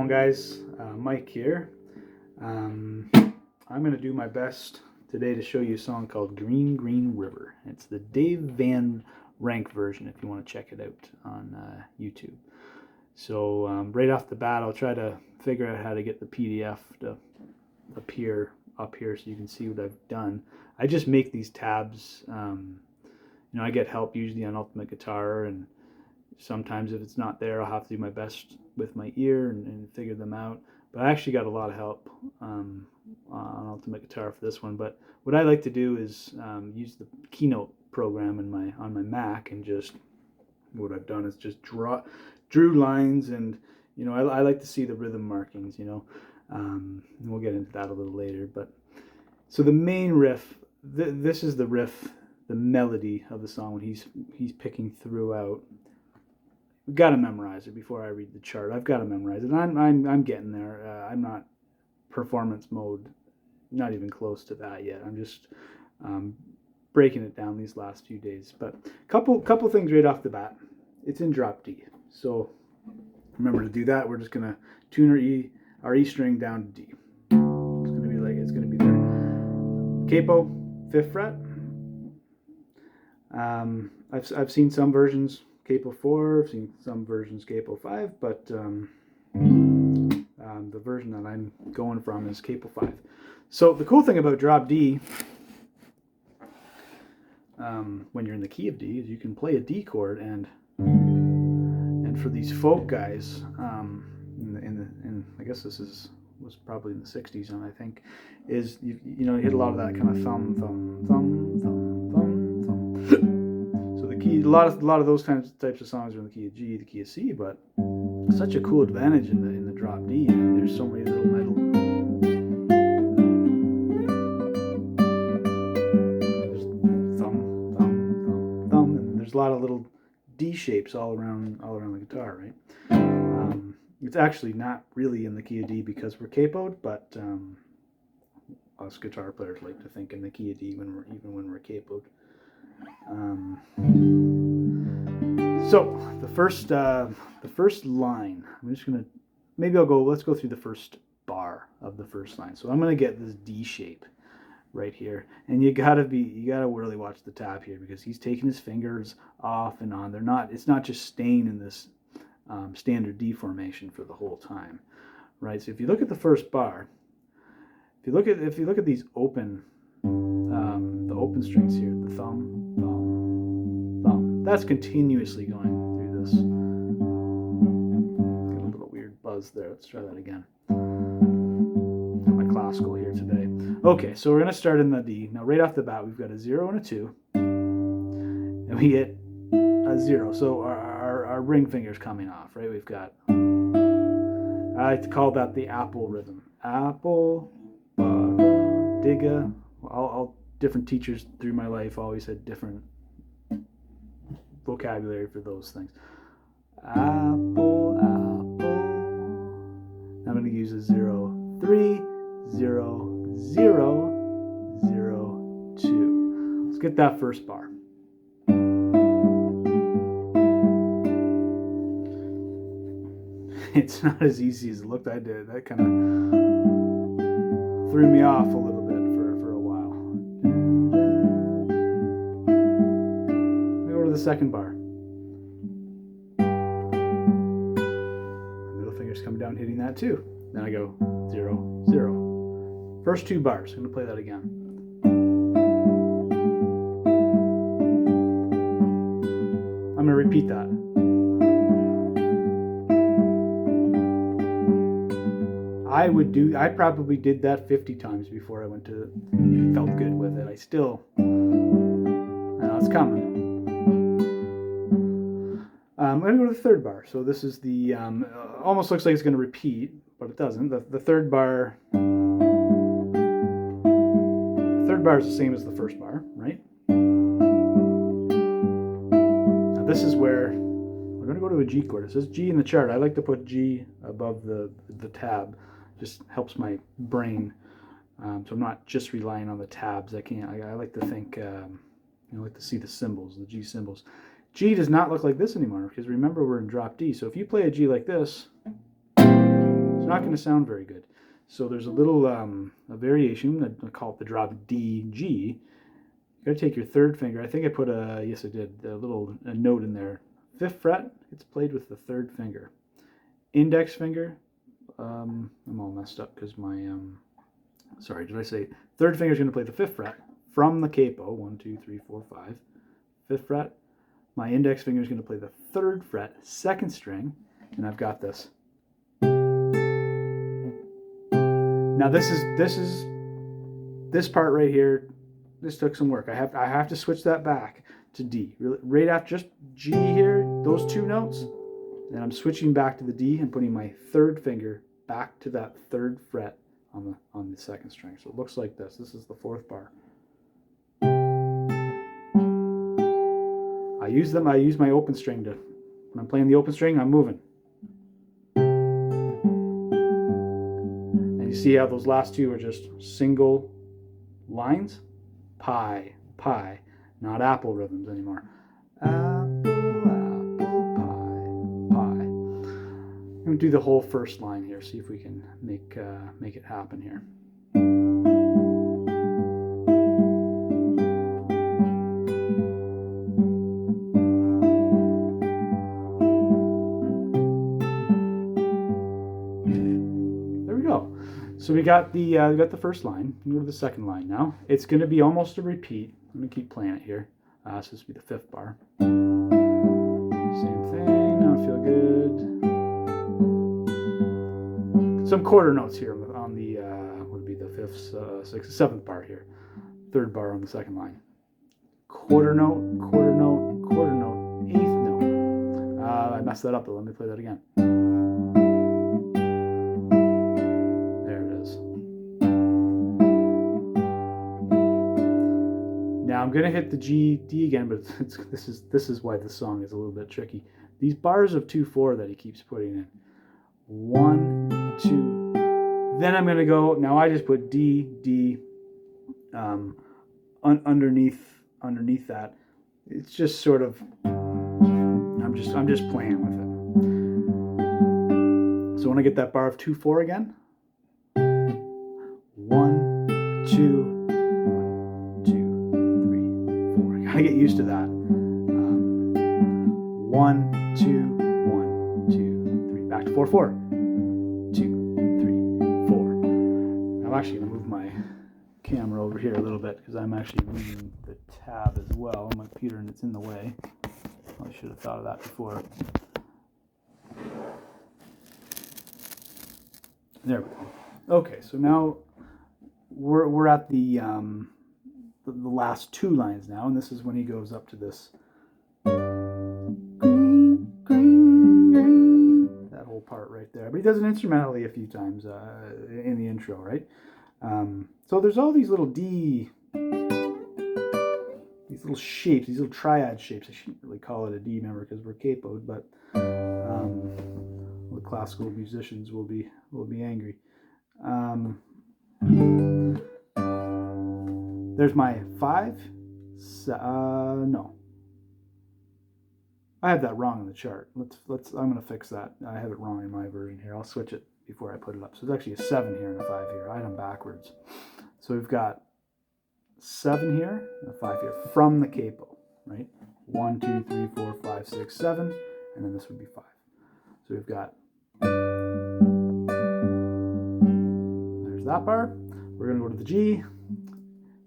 going, guys? Mike here. I'm going to do my best today to show you a song called Green Green River. It's the Dave Van Rank version if you want to check it out on YouTube. So right off the bat, I'll try to figure out how to get the PDF to appear up here so you can see what I've done. I just make these tabs. I get help usually on Ultimate Guitar, and sometimes if it's not there, I'll have to do my best with my ear and figure them out. But I actually got a lot of help on Ultimate Guitar for this one. But what I like to do is use the Keynote program on my Mac, and just what I've done is just drew lines, and I like to see the rhythm markings. And we'll get into that a little later. But so the main riff, this is the riff, the melody of the song when he's picking throughout. We've got to memorize it before I read the chart. I've got to memorize it. I'm getting there. I'm not performance mode, not even close to that yet. I'm just breaking it down these last few days. But couple things right off the bat. It's in drop D. So remember to do that. We're just gonna tune our E string down to D. It's gonna be there. Capo, 5th fret. I've seen some versions Capo 4, I've seen some versions Capo 5, but the version that I'm going from is Capo 5. So the cool thing about drop D, when you're in the key of D, is you can play a D chord, and for these folk guys, I guess this was probably in the 60s, and I think is you hit a lot of that kind of thumb, thumb, thumb, thumb, thumb, thumb. So the key, a lot of those types of songs are in the key of G, the key of C, but such a cool advantage in the drop D. And there's so many little metal. There's thumb, thumb, thumb, thumb, and there's a lot of little D shapes all around the guitar, right? It's actually not really in the key of D because we're capoed, but us guitar players like to think in the key of D when we're capoed. So the first line, I'm just gonna let's go through the first bar of the first line. So I'm gonna get this D shape right here, and you gotta really watch the tab here, because he's taking his fingers off and on. It's not just staying in this standard D formation for the whole time, right? So if you look at the first bar, if you look at these open the open strings here, the thumb, thumb, thumb, that's continuously going through this. Got a little weird buzz there. Let's try that again. Got my classical here today. Okay, so we're gonna start in the D. Now right off the bat, we've got a 0 and a 2, and we get a 0. So our ring finger's coming off, right? We've got, I like to call that the apple rhythm. Apple, digga. All different teachers through my life always had different vocabulary for those things. Apple, apple. I'm going to use a 0, 3, 0, 0, 0, 2. Let's get that first bar. It's not as easy as it looked. That kind of threw me off a little bit for a while. Let me go to the second bar. Middle finger's coming down, hitting that too. Then I go 0, 0. First 2 bars. I'm going to play that again. I'm going to repeat that. I probably did that 50 times before I felt good with it. It's coming. I'm going to go to the third bar. So this is the, almost looks like it's going to repeat, but it doesn't. The third bar is the same as the first bar, right? Now this is where we're going to go to a G chord. It says G in the chart. I like to put G above the tab. Just helps my brain, so I'm not just relying on the tabs. I like to think, I like to see the symbols, the G symbols. G does not look like this anymore, because remember we're in drop D. So if you play a G like this, so not going to sound very good. So there's a little a variation. I call it the drop D G. You got to take your third finger. I think I put yes I did, a note in there. 5th fret, it's played with the 3rd finger. Index finger, I'm all messed up because my, sorry, did I say 3rd finger is going to play the 5th fret from the capo, 1, 2, 3, 4, 5, 5th fret. My index finger is going to play the 3rd fret, 2nd string, and I've got this. Now this part right here, this took some work. I have to switch that back to D. Right after just G here, those 2 notes, then I'm switching back to the D and putting my 3rd finger back to that 3rd fret on the 2nd string. So it looks like this. This is the 4th bar. I use my open string to, when I'm playing the open string, I'm moving. And you see how those last 2 are just single lines? Pi, pi, not apple rhythms anymore. Apple, apple, pie, pie. I'm going to do the whole first line here, see if we can make it happen here. So we got the first line. We go to the second line now. It's going to be almost a repeat. I'm going to keep playing it here. So this will be the 5th bar. Same thing. Now I feel good. Some quarter notes here on the would be the 5th, 6th, 7th bar here. 3rd bar on the 2nd line. Quarter note, quarter note, quarter note, 8th note. I messed that up, but let me play that again. Now I'm gonna hit the G, D again, but this is why this song is a little bit tricky. These bars of 2/4 that he keeps putting in, 1, 2. Then I'm gonna go. Now I just put D, D, underneath that. It's just sort of. I'm just playing with it. So when I get that bar of 2/4 again, 1, 2. I get used to that. 1, 2, 1, 2, 3. Back to 4/4. 2, 3, 4. I'm actually going to move my camera over here a little bit because I'm actually moving the tab as well on my computer and it's in the way. I should have thought of that before. There we go. Okay, so now we're at the last 2 lines now, and this is when he goes up to this green, green, green, that whole part right there. But he does it instrumentally a few times in the intro, right? So there's all these little D, these little shapes, these little triad shapes. I shouldn't really call it a D member because we're capoed, but the classical musicians will be angry. There's my 5. No, I have that wrong in the chart. I'm gonna fix that. I have it wrong in my version here. I'll switch it before I put it up. So there's actually a 7 here and a 5 here. I had them backwards. So we've got 7 here and a 5 here from the capo, right? 1, 2, 3, 4, 5, 6, 7, and then this would be 5. So we've got. There's that bar. We're gonna go to the G.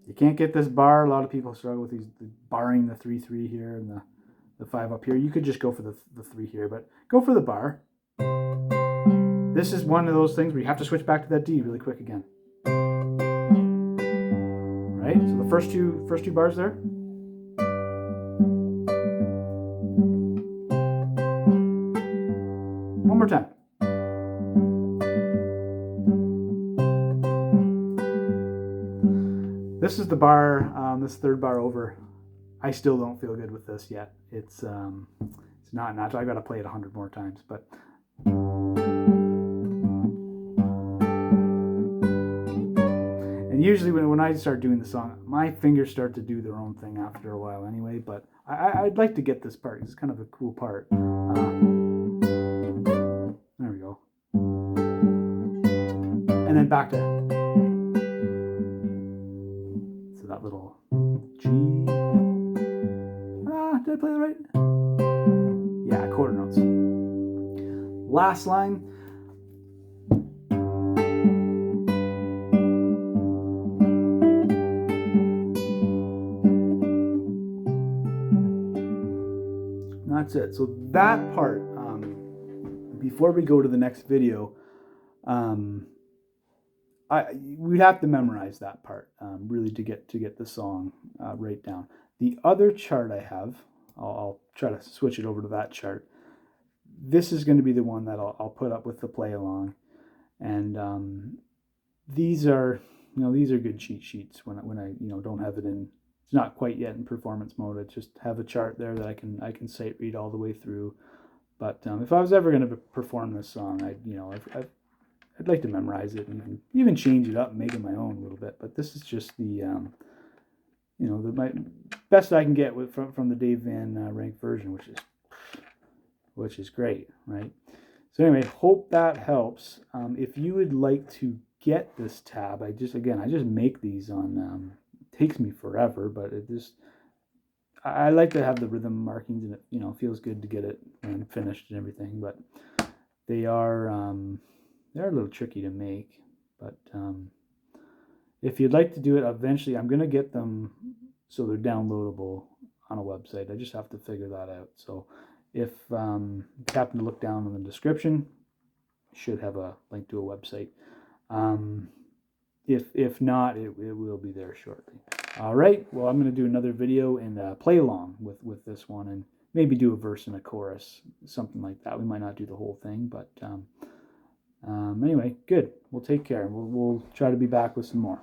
You can't get this bar. A lot of people struggle with these barring the 3, 3 here and the 5 up here. You could just go for the 3 here, but go for the bar. This is one of those things where you have to switch back to that D really quick again. Right? So the first two bars there. One more time. This is the bar, this 3rd bar over. I still don't feel good with this yet. It's not natural. I got to play it 100 more times, but. And usually when I start doing the song, my fingers start to do their own thing after a while anyway, but I'd like to get this part. It's kind of a cool part. There we go. back to, so that little G. Did I play that right? Yeah, quarter notes. Last line. That's it. So that part, before we go to the next video, we'd have to memorize that part really to get the song right down. The other chart I have, I'll try to switch it over to that chart. This is going to be the one that I'll put up with the play along, and these are good cheat sheets when I don't have it in. It's not quite yet in performance mode. I just have a chart there that I can sight read all the way through. But if I was ever going to perform this song, I'd like to memorize it and even change it up and make it my own a little bit. But this is just the my best I can get from the Dave Van Rank version, which is great, right? So anyway, hope that helps. If you would like to get this tab, I just make these on. Takes me forever, but I like to have the rhythm markings, and it feels good to get it when I'm finished and everything. But they're a little tricky to make. But if you'd like to do it, eventually I'm gonna get them so they're downloadable on a website. I just have to figure that out. So if you happen to look down in the description, you should have a link to a website. If not, it will be there shortly. All right, well, I'm going to do another video and play along with this one, and maybe do a verse and a chorus, something like that. We might not do the whole thing, but anyway, good. We'll take care. We'll try to be back with some more.